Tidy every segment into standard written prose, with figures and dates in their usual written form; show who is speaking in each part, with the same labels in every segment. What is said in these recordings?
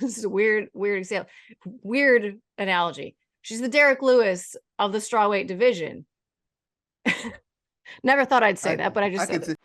Speaker 1: this is a weird example, weird analogy. She's the Derek Lewis of the strawweight division. Never thought I'd say that, but I just said it.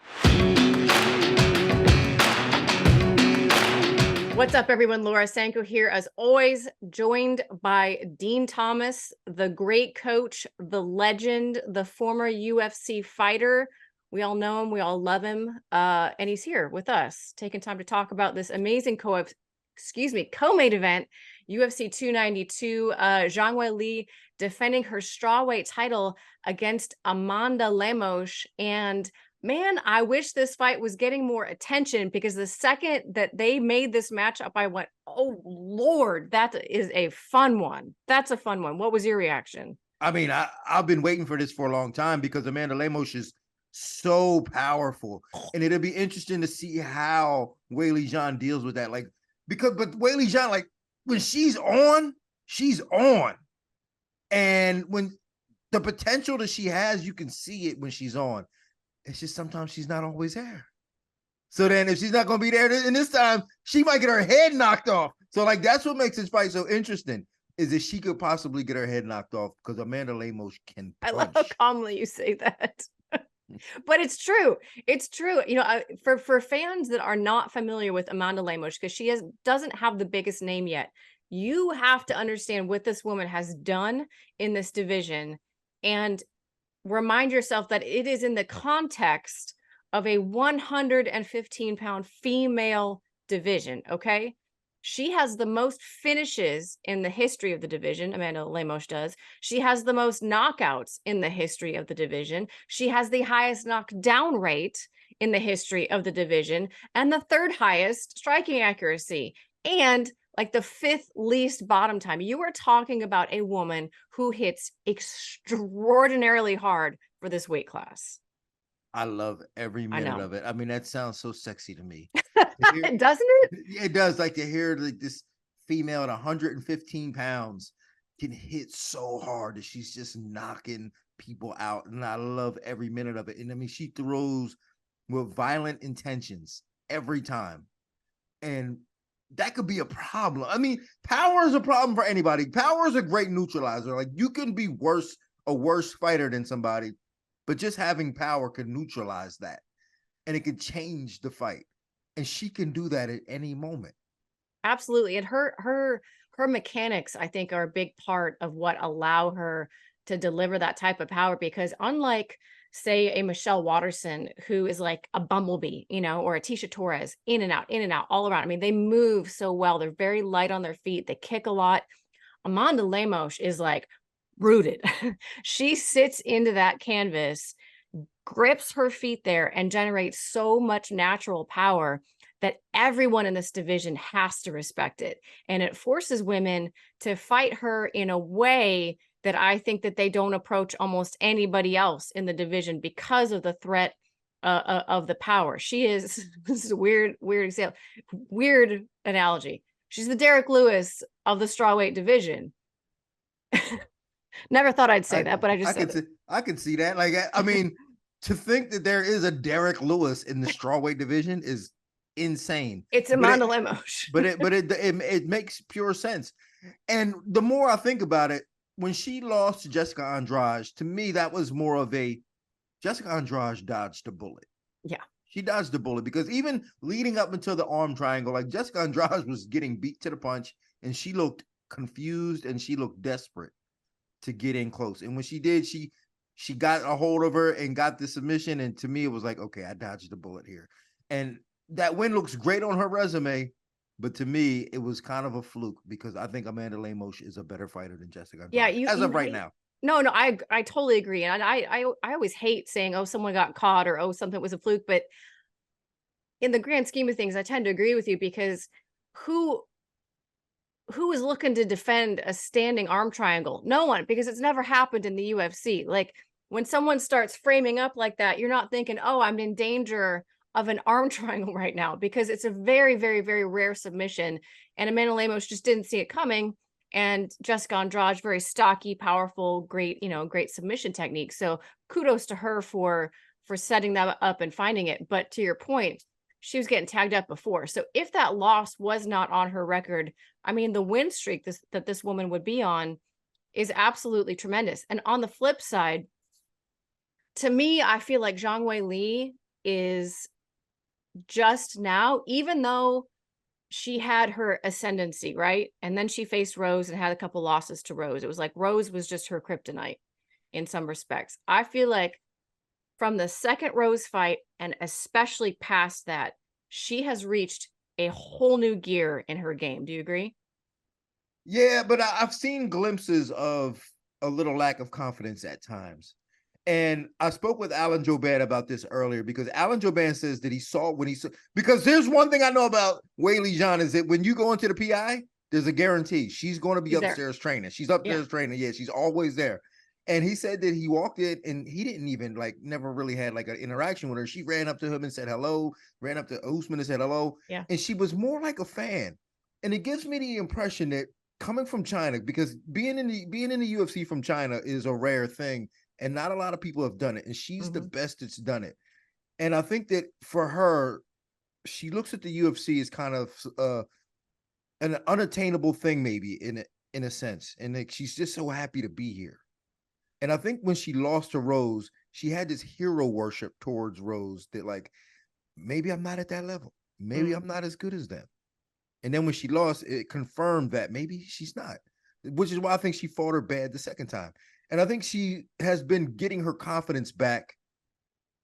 Speaker 1: What's up, everyone? Laura Sanko here, as always, joined by Dean Thomas, the great coach, the legend, the former UFC fighter. We all know him, we all love him, and he's here with us, taking time to talk about this amazing co-main event, UFC 292. Zhang Weili defending her strawweight title against Amanda Lemos. And man, I wish this fight was getting more attention, because the second that they made this matchup, I went, oh Lord, that is a fun one. That's a fun one. What was your reaction?
Speaker 2: I mean, I've been waiting for this for a long time, because Amanda Lemos is so powerful, and it'll be interesting to see how Weili Zhang deals with that. But Weili Zhang, like, when she's on, and when the potential that she has, you can see it when she's on. It's just sometimes she's not always there. So then if she's not going to be there in this time, she might get her head knocked off. So like, that's what makes this fight so interesting, is that she could possibly get her head knocked off, because Amanda Lemos can punch.
Speaker 1: I love how calmly you say that. But it's true. It's true. You know, for fans that are not familiar with Amanda Lemos, because she doesn't have the biggest name yet, you have to understand what this woman has done in this division, and remind yourself that it is in the context of a 115-pound female division, okay? She has the most finishes in the history of the division, Amanda Lemos does. She has the most knockouts in the history of the division. She has the highest knockdown rate in the history of the division, and the third highest striking accuracy, and like the fifth least bottom time. You are talking about a woman who hits extraordinarily hard for this weight class.
Speaker 2: I love every minute of it. I mean, that sounds so sexy to me.
Speaker 1: Doesn't it?
Speaker 2: It does. Like, to hear like this female at 115 pounds can hit so hard that she's just knocking people out. And I love every minute of it. And I mean, she throws with violent intentions every time. And that could be a problem. I mean, power is a problem for anybody. Power is a great neutralizer. Like, you can be a worse fighter than somebody, but just having power can neutralize that, and it can change the fight. And she can do that at any moment.
Speaker 1: Absolutely. And her mechanics, I think, are a big part of what allow her to deliver that type of power, because unlike, say, a Michelle Watterson, who is like a bumblebee, you know, or a Tisha Torres, in and out, all around. I mean, they move so well. They're very light on their feet. They kick a lot. Amanda Lemos is like rooted. She sits into that canvas, grips her feet there, and generates so much natural power that everyone in this division has to respect it. And it forces women to fight her in a way that I think that they don't approach almost anybody else in the division, because of the threat of the power. She is, this is a weird example, weird analogy. She's the Derek Lewis of the strawweight division. Never thought I'd say that, but I just said it.
Speaker 2: I can see that. Like, I mean, to think that there is a Derek Lewis in the strawweight division is insane.
Speaker 1: It's Amanda Lemos.
Speaker 2: but it makes pure sense. And the more I think about it, when she lost to Jessica Andrade, to me, that was more of a Jessica Andrade dodged a bullet.
Speaker 1: Yeah.
Speaker 2: She dodged the bullet, because even leading up until the arm triangle, like, Jessica Andrade was getting beat to the punch, and she looked confused and she looked desperate to get in close. And when she did, she got a hold of her and got the submission. And to me, it was like, okay, I dodged the bullet here. And that win looks great on her resume, but to me, it was kind of a fluke, because I think Amanda Lemos is a better fighter than Jessica Andrade, as of right now.
Speaker 1: No, I totally agree. And I always hate saying, oh, someone got caught, or, oh, something was a fluke. But in the grand scheme of things, I tend to agree with you, because who is looking to defend a standing arm triangle? No one, because it's never happened in the UFC. Like, when someone starts framing up like that, you're not thinking, oh, I'm in danger of an arm triangle right now, because it's a very, very, very rare submission. And Amanda Lemos just didn't see it coming. And Jessica Andrade, very stocky, powerful, great, great submission technique. So kudos to her for setting that up and finding it. But to your point, she was getting tagged up before. So if that loss was not on her record, I mean, the win streak that this woman would be on is absolutely tremendous. And on the flip side, to me, I feel like Zhang Weili is just now, even though she had her ascendancy, right? And then she faced Rose and had a couple losses to Rose. It was like Rose was just her kryptonite in some respects. I feel like from the second Rose fight, and especially past that, she has reached a whole new gear in her game. Do you agree?
Speaker 2: Yeah, but I've seen glimpses of a little lack of confidence at times. And I spoke with Alan Joban about this earlier because Alan Joban says that he saw when he saw, because there's one thing I know about Weili Zhang is that when you go into the PI, there's a guarantee she's going to be
Speaker 1: She's there.
Speaker 2: upstairs training. She's
Speaker 1: Yeah.
Speaker 2: upstairs training. Yeah, she's always there. And he said that he walked in and he didn't even never really had like an interaction with her. She ran up to him and said hello, ran up to Usman and said hello.
Speaker 1: Yeah.
Speaker 2: And she was more like a fan. And it gives me the impression that coming from China, because being in the UFC from China is a rare thing, and not a lot of people have done it. And she's the best that's done it. And I think that for her, she looks at the UFC as kind of an unattainable thing, maybe in a sense, and like she's just so happy to be here. And I think when she lost to Rose, she had this hero worship towards Rose that like maybe I'm not at that level, maybe I'm not as good as them. And then when she lost, it confirmed that maybe she's not, which is why I think she fought her bad the second time. And I think she has been getting her confidence back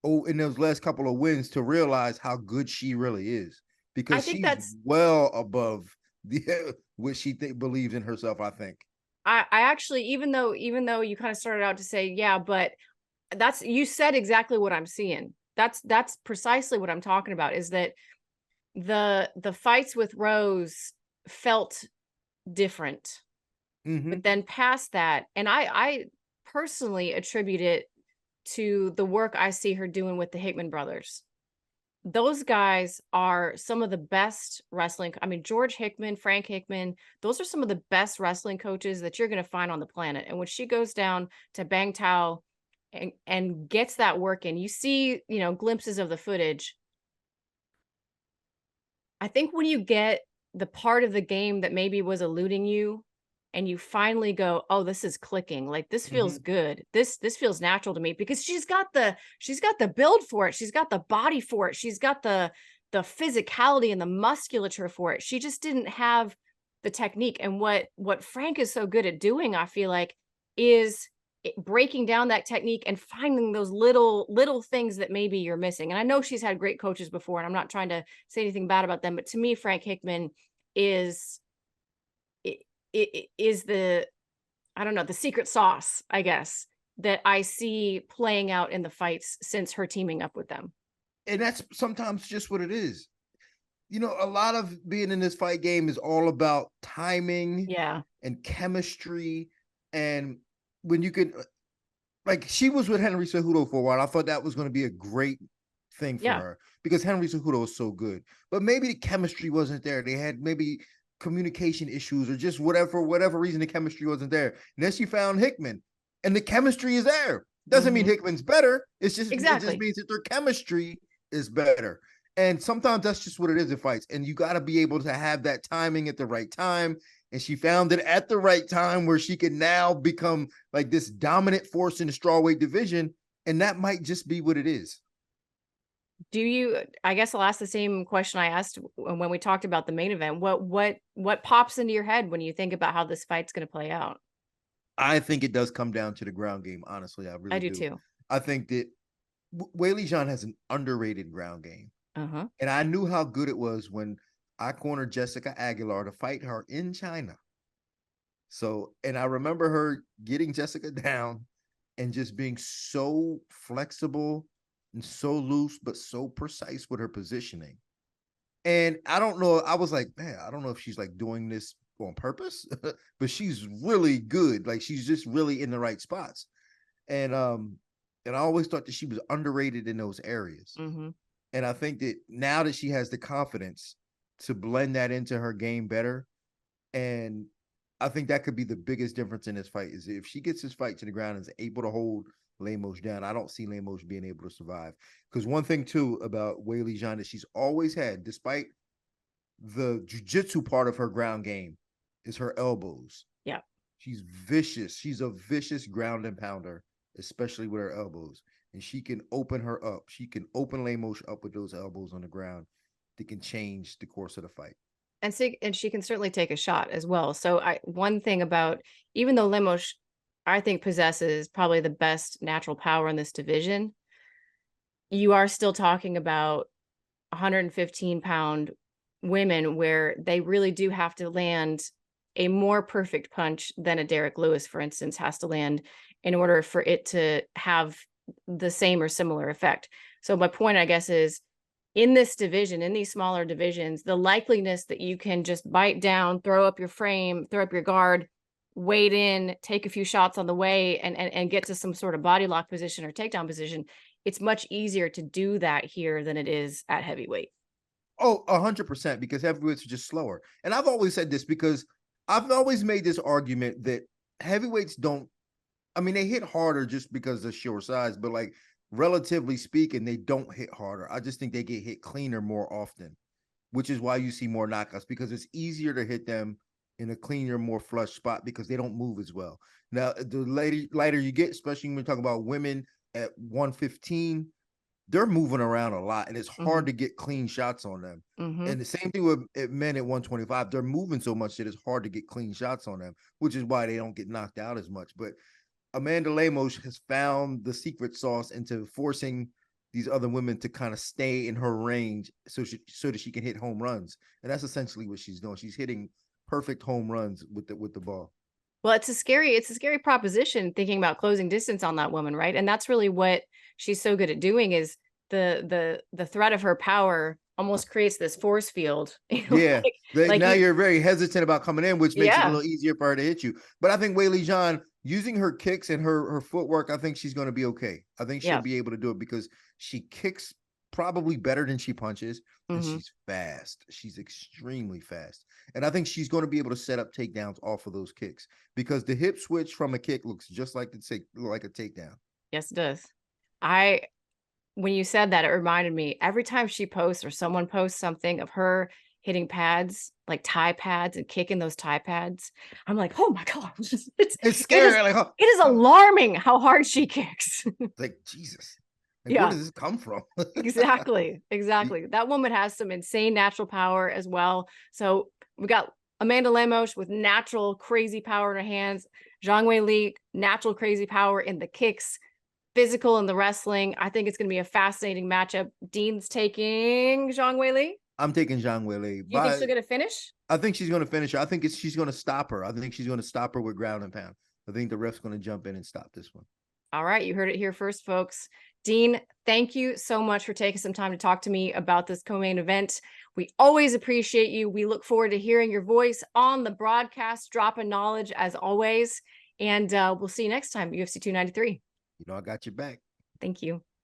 Speaker 2: in those last couple of wins to realize how good she really is,
Speaker 1: I
Speaker 2: because
Speaker 1: think
Speaker 2: she's
Speaker 1: that's
Speaker 2: well above the what she believes in herself, I think.
Speaker 1: I actually, even though you kind of started out to say, yeah, but that's, you said exactly what I'm seeing. That's precisely what I'm talking about, is that the fights with Rose felt different. But then past that, and I personally attribute it to the work I see her doing with the Hickman brothers. Those guys are some of the best wrestling. I mean, George Hickman, Frank Hickman, those are some of the best wrestling coaches that you're going to find on the planet. And when she goes down to Bang Tao and gets that work in, you see, glimpses of the footage. I think when you get the part of the game that maybe was eluding you and you finally go, "Oh, this is clicking. Like this feels good. This feels natural to me," because she's got the build for it. She's got the body for it. She's got the physicality and the musculature for it. She just didn't have the technique. And what Frank is so good at doing, I feel like, is breaking down that technique and finding those little things that maybe you're missing. And I know she's had great coaches before, and I'm not trying to say anything bad about them, but to me, Frank Hickman is is the, I don't know, the secret sauce, I guess, that I see playing out in the fights since her teaming up with them.
Speaker 2: And that's sometimes just what it is. A lot of being in this fight game is all about timing
Speaker 1: Yeah.
Speaker 2: and chemistry. And when you could, like, she was with Henry Cejudo for a while. I thought that was going to be a great thing for her because Henry Cejudo was so good. But maybe the chemistry wasn't there. They had maybe communication issues or just whatever, for whatever reason, the chemistry wasn't there. And then she found Hickman and the chemistry is there. Doesn't mean Hickman's better. It just means that their chemistry is better. And sometimes that's just what it is in fights. And you got to be able to have that timing at the right time. And she found it at the right time where she can now become like this dominant force in the strawweight division. And that might just be what it is.
Speaker 1: I guess I'll ask the same question I asked when we talked about the main event. What pops into your head when you think about how this fight's going to play out?
Speaker 2: I think it does come down to the ground game. Honestly, I really
Speaker 1: do too.
Speaker 2: I think that Weili Zhang has an underrated ground game. And I knew how good it was when I cornered Jessica Aguilar to fight her in China. So, and I remember her getting Jessica down and just being so flexible and so loose, but so precise with her positioning. And I don't know, I was like, man, I don't know if she's like doing this on purpose, but she's really good. Like she's just really in the right spots. And I always thought that she was underrated in those areas. And I think that now that she has the confidence to blend that into her game better, and I think that could be the biggest difference in this fight is if she gets this fight to the ground and is able to hold Lemos down. I don't see Lemos being able to survive. Because one thing too about Weili Zhang that she's always had, despite the jiu-jitsu part of her ground game, is her elbows.
Speaker 1: Yeah.
Speaker 2: She's vicious. She's a vicious ground and pounder, especially with her elbows. And she can open her up. She can open Lemos up with those elbows on the ground that can change the course of the fight.
Speaker 1: And she can certainly take a shot as well. So one thing about, even though Lemos, I think, possesses probably the best natural power in this division, you are still talking about 115-pound women where they really do have to land a more perfect punch than a Derek Lewis, for instance, has to land in order for it to have the same or similar effect. So my point, I guess, is in this division, in these smaller divisions, the likeliness that you can just bite down, throw up your frame, throw up your guard, wade in, take a few shots on the way, and get to some sort of body lock position or takedown position, it's much easier to do that here than it is at heavyweight.
Speaker 2: Oh, 100%, because heavyweights are just slower. And I've always said this because I've always made this argument that heavyweights don't, I mean, they hit harder just because of sheer size, but like relatively speaking, they don't hit harder. I just think they get hit cleaner more often, which is why you see more knockouts, because it's easier to hit them in a cleaner, more flush spot because they don't move as well. Now, the lighter you get, especially when we talk about women at 115, they're moving around a lot, and it's hard to get clean shots on them. And the same thing with men at 125. They're moving so much that it's hard to get clean shots on them, which is why they don't get knocked out as much. But Amanda Lemos has found the secret sauce into forcing these other women to kind of stay in her range so that she can hit home runs. And that's essentially what she's doing. She's hitting perfect home runs with the ball.
Speaker 1: Well, it's a scary proposition thinking about closing distance on that woman, right? And that's really what she's so good at doing, is the threat of her power almost creates this force field.
Speaker 2: Yeah. Now you're very hesitant about coming in, which makes it a little easier for her to hit you. But I think Weili Zhang, using her kicks and her footwork, I think she's going to be okay. I think she'll be able to do it because she kicks probably better than she punches, and she's fast. She's extremely fast. And I think she's going to be able to set up takedowns off of those kicks, because the hip switch from a kick looks just like a takedown.
Speaker 1: Yes, it does. When you said that, it reminded me, every time she posts or someone posts something of her hitting pads, like tie pads, and kicking those tie pads, I'm like, oh my God. It's scary. It is alarming how hard she kicks.
Speaker 2: Like, Jesus. Like, where does this come from?
Speaker 1: Exactly. That woman has some insane natural power as well. So we got Amanda Lemos with natural crazy power in her hands. Zhang Weili, natural crazy power in the kicks, physical in the wrestling. I think it's going to be a fascinating matchup. Dean's taking Zhang Weili.
Speaker 2: I'm taking Zhang Weili.
Speaker 1: You think she's going to finish?
Speaker 2: I think she's going to finish her. I think she's going to stop her. I think she's going to stop her with ground and pound. I think the ref's going to jump in and stop this one.
Speaker 1: All right. You heard it here first, folks. Dean, thank you so much for taking some time to talk to me about this co-main event. We always appreciate you. We look forward to hearing your voice on the broadcast, dropping knowledge as always. And we'll see you next time, UFC 293.
Speaker 2: You know, I got your back.
Speaker 1: Thank you.